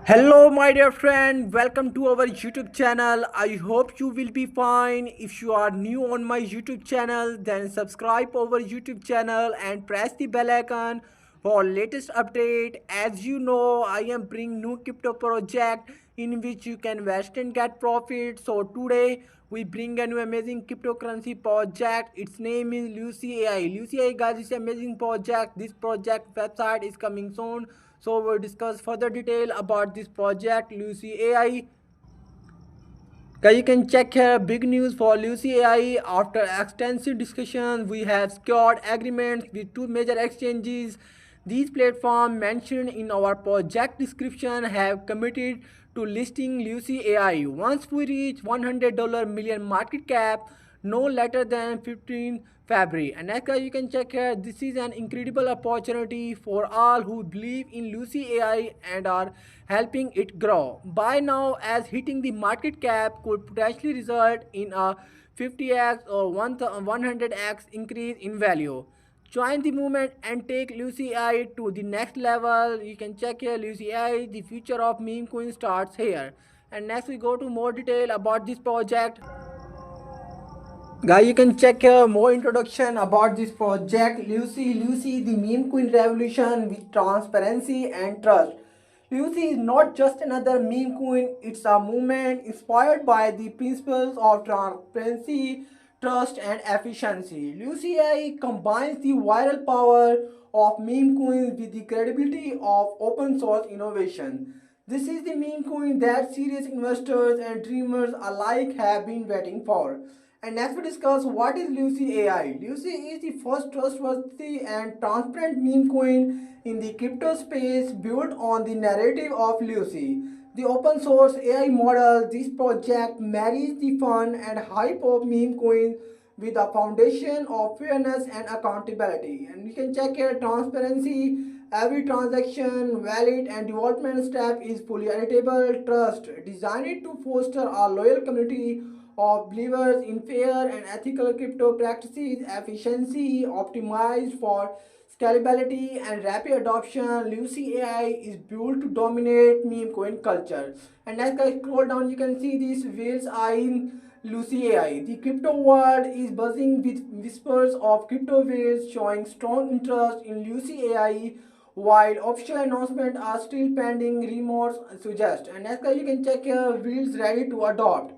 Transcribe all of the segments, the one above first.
Hello, my dear friend. Welcome to our YouTube channel. I hope you will be fine. If you are new on my YouTube channel, then subscribe our YouTube channel and press the bell icon for latest update. As you know, I am bringing new crypto project in which you can invest and get profit. So today we bring a new amazing cryptocurrency project. Its name is Lucy AI. Lucy AI, guys, is an amazing project. This project website is coming soon, so we'll discuss further detail about this project Lucy AI. Guys, you can check here big news for Lucy AI. After extensive discussions, we have secured agreements with two major exchanges. These platforms mentioned in our project description have committed to listing Lucy AI once we reach $100 million market cap, no later than 15 February. And as you can check here, this is an incredible opportunity for all who believe in Lucy AI and are helping it grow. By now, as hitting the market cap could potentially result in a 50x or 100x increase in value. Join the movement and take Lucy AI to the next level. You can check here Lucy AI, the future of meme coin starts here. And next we go to more detail about this project. Guys, you can check here more introduction about this project. Lucy, the meme queen revolution with transparency and trust. Lucy is not just another meme queen, it's a movement inspired by the principles of transparency, trust, and efficiency. Lucy AI combines the viral power of meme queens with the credibility of open source innovation. This is the meme coin that serious investors and dreamers alike have been waiting for. And next we discuss what is Lucy AI. Lucy is the first trustworthy and transparent meme coin in the crypto space built on the narrative of Lucy, the open source AI model. This project marries the fun and hype of meme coins with a foundation of fairness and accountability. And we can check here transparency. Every transaction, valid, and development step is fully auditable. Trust, designed to foster a loyal community of believers in fair and ethical crypto practices. Efficiency, optimized for scalability and rapid adoption. Lucy AI is built to dominate meme coin culture. And as I scroll down, you can see these whales are in Lucy AI. The crypto world is buzzing with whispers of crypto whales showing strong interest in Lucy AI, while official announcements are still pending, rumors suggest. And as you can check here, wheels ready to adopt.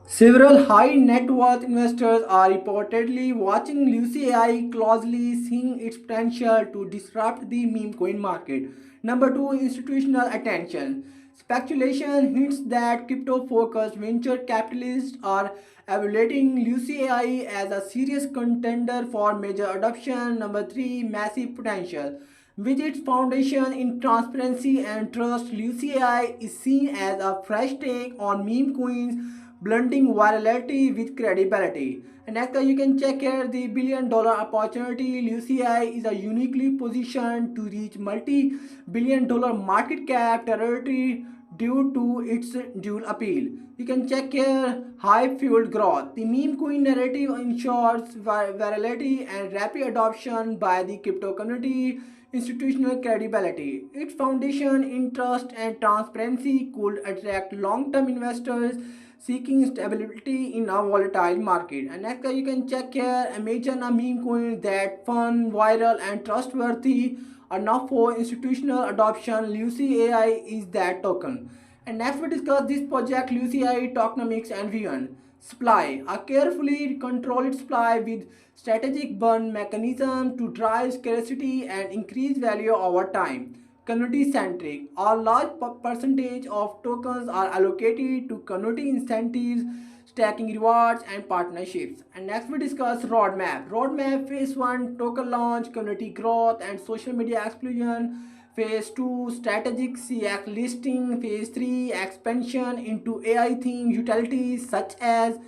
Several high net worth investors are reportedly watching Lucy AI closely, seeing its potential to disrupt the meme coin market. Number two, institutional attention. Speculation hints that crypto focused venture capitalists are evaluating Lucy AI as a serious contender for major adoption. Number three, massive potential. With its foundation in transparency and trust, Lucy AI is seen as a fresh take on meme coins, blending virality with credibility. And next you can check here the $1 billion opportunity. Lucy AI is a uniquely positioned to reach multi-billion-dollar market cap territory due to its dual appeal. You can check here high fueled growth. The meme coin narrative ensures virality and rapid adoption by the crypto community. Institutional credibility. Its foundation in trust and transparency could attract long-term investors seeking stability in a volatile market. And next you can check here, imagine a meme coin that fun, viral, and trustworthy enough for institutional adoption. Lucy AI is that token. And next we discuss this project Lucy AI tokenomics and vision. Supply. A carefully controlled supply with strategic burn mechanism to drive scarcity and increase value over time. Community centric. A large percentage of tokens are allocated to community incentives, stacking rewards, and partnerships. And next we discuss roadmap. Roadmap phase 1 token launch, community growth, and social media explosion. Phase 2 strategic CX listing. Phase 3 expansion into AI themed utilities such as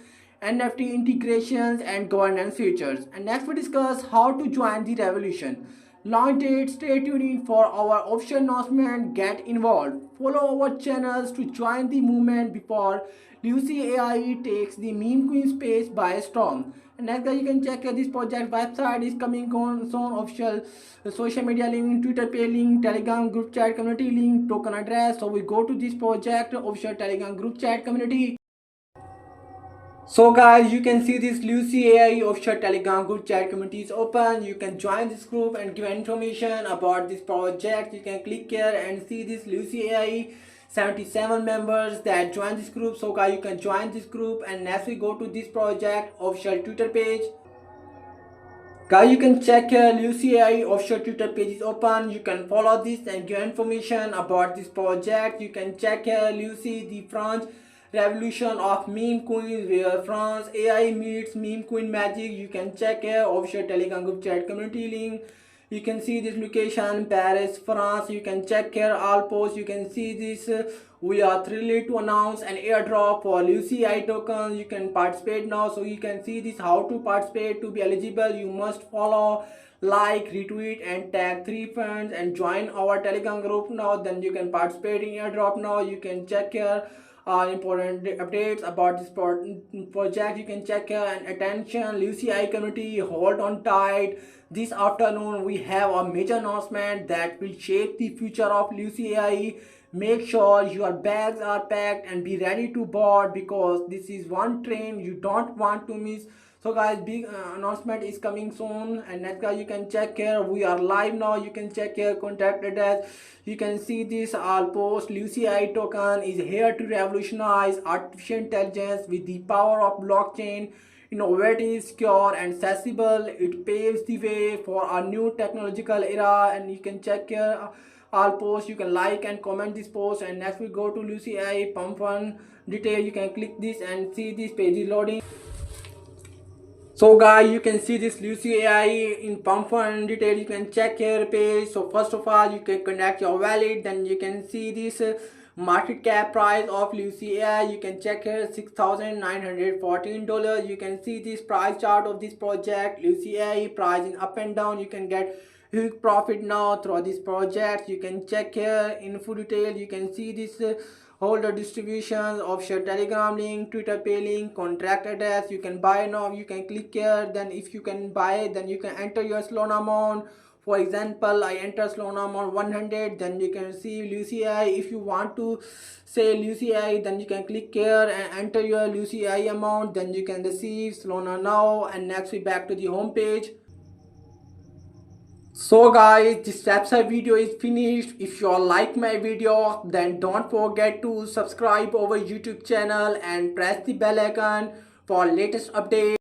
NFT integrations and governance features. And next we discuss how to join the revolution. Launch date, stay tuned for our official announcement. Get involved. Follow our channels to join the movement before Lucy AI takes the meme queen space by storm. And next guys, you can check this project website is coming on soon, official social media link, Twitter page link, Telegram group chat community link, token address. So we go to this project official Telegram group chat community. So guys, you can see this Lucy AI official Telegram group chat community is open. You can join this group and give information about this project. You can click here and see this Lucy AI 77 members that join this group. So guys, you can join this group, and next we go to this project official Twitter page. Guys, you can check here Lucy AI official Twitter page is open. You can follow this and get information about this project. You can check here Lucy the French Revolution of Meme Queens, where France AI meets Meme Queen magic. You can check here official Telegram group chat community link. You can see this location Paris, France. You can check here all posts. You can see this. We are thrilled to announce an airdrop for Lucy AI tokens. You can participate now. So you can see this how to participate. To be eligible, you must follow, like, retweet and tag 3 friends and join our Telegram group now. Then you can participate in airdrop now. You can check here important updates about this project. You can check here. And attention Lucy AI community, hold on tight. This afternoon we have a major announcement that will shape the future of Lucy AI. Make sure your bags are packed and be ready to board, because this is one train you don't want to miss. So guys, big announcement is coming soon. And next guys, you can check here, we are live now. You can check here contact address. You can see this all post. Lucy AI token is here to revolutionize artificial intelligence with the power of blockchain. Innovative, secure and accessible. It paves the way for a new technological era. And you can check here all posts. You can like and comment this post. And next we go to Lucy AI pump fund detail. You can click this and see this page is loading. So guys, you can see this Lucy AI in pump fund detail. You can check here page. So first of all, you can connect your wallet. Then you can see this market cap price of Lucy AI. You can check here $6,914. You can see this price chart of this project. Lucy AI price in up and down. You can get huge profit now through this project. You can check here info detail. You can see this holder distributions, offshore Telegram link, Twitter pay link, contract address. You can buy now. You can click here. Then if you can buy, then you can enter your Solana amount. For example, I enter Solana amount 100. Then you can see Lucy AI. If you want to say Lucy AI, then you can click here and enter your Lucy AI amount. Then you can receive Solana now. And next we back to the home page. So guys, this website video is finished. If you all like my video, then don't forget to subscribe our YouTube channel and press the bell icon for latest updates.